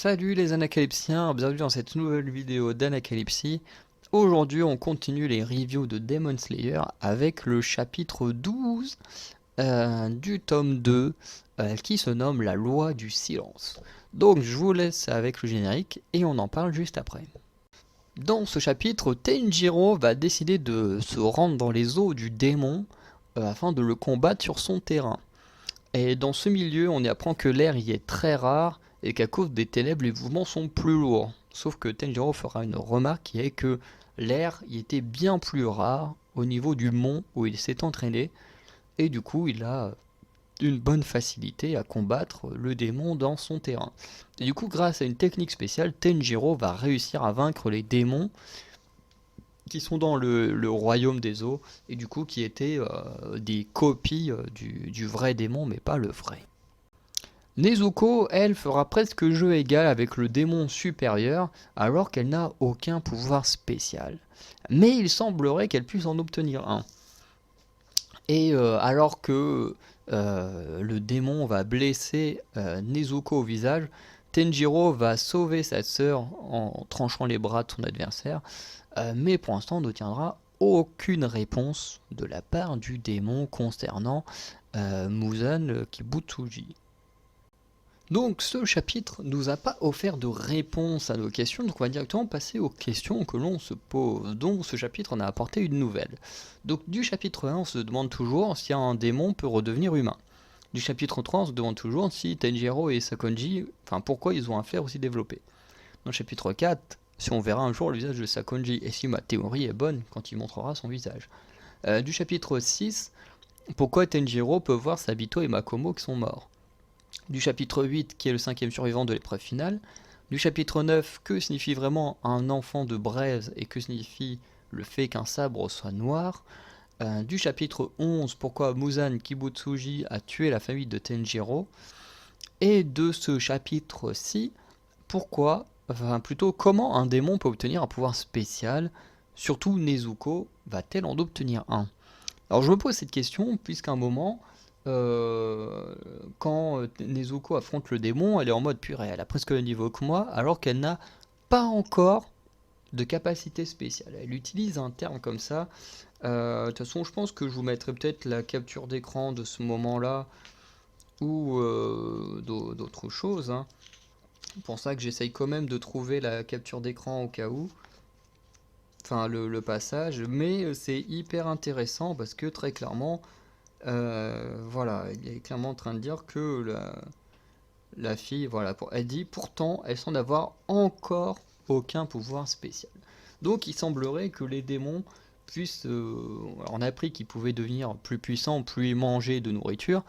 Salut les Anacalypsiens, bienvenue dans cette nouvelle vidéo d'Anacalypsie. Aujourd'hui on continue les reviews de Demon Slayer avec le chapitre 12 du tome 2 qui se nomme La Loi du Silence. Donc je vous laisse avec le générique et on en parle juste après. Dans ce chapitre, Tenjiro va décider de se rendre dans les eaux du démon afin de le combattre sur son terrain. Et dans ce milieu, on y apprend que l'air y est très rare et qu'à cause des ténèbres, les mouvements sont plus lourds. Sauf que Tenjiro fera une remarque qui est que l'air y était bien plus rare au niveau du mont où il s'est entraîné. Et du coup, il a une bonne facilité à combattre le démon dans son terrain. Et du coup, grâce à une technique spéciale, Tenjiro va réussir à vaincre les démons qui sont dans le royaume des eaux, et du coup qui étaient des copies du vrai démon, mais pas le vrai. Nezuko, elle, fera presque jeu égal avec le démon supérieur, alors qu'elle n'a aucun pouvoir spécial. Mais il semblerait qu'elle puisse en obtenir un. Et alors que le démon va blesser Nezuko au visage, Tenjiro va sauver sa sœur en tranchant les bras de son adversaire, mais pour l'instant on n'obtiendra aucune réponse de la part du démon concernant Muzan Kibutsuji. Donc ce chapitre nous a pas offert de réponse à nos questions, donc on va directement passer aux questions que l'on se pose. Donc ce chapitre en a apporté une nouvelle. Donc du chapitre 1 on se demande toujours si un démon peut redevenir humain. Du chapitre 3 on se demande toujours si Tenjiro et Sakonji, pourquoi ils ont un flair aussi développé. Dans le chapitre 4, si on verra un jour le visage de Sakonji et si ma théorie est bonne quand il montrera son visage. Du chapitre 6, pourquoi Tenjiro peut voir Sabito et Makomo qui sont morts. Du chapitre 8, qui est le 5e survivant de l'épreuve finale. Du chapitre 9, que signifie vraiment un enfant de braise et que signifie le fait qu'un sabre soit noir. Du chapitre 11, pourquoi Muzan Kibutsuji a tué la famille de Tenjiro. Et de ce chapitre-ci, comment un démon peut obtenir un pouvoir spécial, surtout Nezuko va-t-elle en obtenir un? Alors je me pose cette question puisqu'à un moment, quand Nezuko affronte le démon, elle est en mode purée, elle a presque le niveau que moi, alors qu'elle n'a pas encore de capacité spéciale. Elle utilise un terme comme ça. De toute façon, je pense que je vous mettrai peut-être la capture d'écran de ce moment-là ou d'autres choses. Hein. C'est pour ça que j'essaye quand même de trouver la capture d'écran au cas où. Enfin, le passage. Mais c'est hyper intéressant parce que très clairement, voilà, il est clairement en train de dire que la fille, voilà, elle dit pourtant, elle semble n'avoir encore aucun pouvoir spécial. Donc il semblerait que les démons puissent... on a appris qu'ils pouvaient devenir plus puissants, plus manger de nourriture,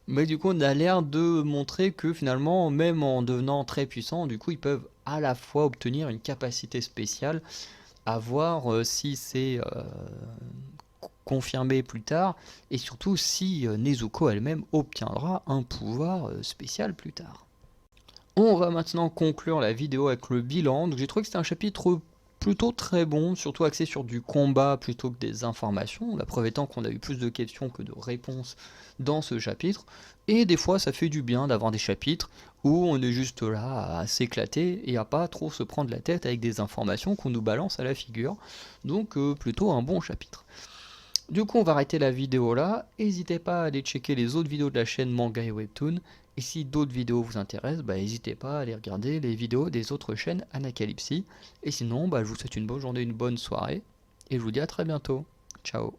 mais du coup on a l'air de montrer que finalement, même en devenant très puissants, du coup ils peuvent à la fois obtenir une capacité spéciale, à voir si c'est confirmé plus tard, et surtout si Nezuko elle-même obtiendra un pouvoir spécial plus tard. On va maintenant conclure la vidéo avec le bilan. Donc j'ai trouvé que c'était un chapitre plutôt très bon, surtout axé sur du combat plutôt que des informations. La preuve étant qu'on a eu plus de questions que de réponses dans ce chapitre. Et des fois ça fait du bien d'avoir des chapitres où on est juste là à s'éclater et à pas trop se prendre la tête avec des informations qu'on nous balance à la figure. Donc plutôt un bon chapitre. Du coup on va arrêter la vidéo là, n'hésitez pas à aller checker les autres vidéos de la chaîne Manga et Webtoon, et si d'autres vidéos vous intéressent, n'hésitez pas à aller regarder les vidéos des autres chaînes Anacalypsie, et sinon je vous souhaite une bonne journée, une bonne soirée, et je vous dis à très bientôt, ciao.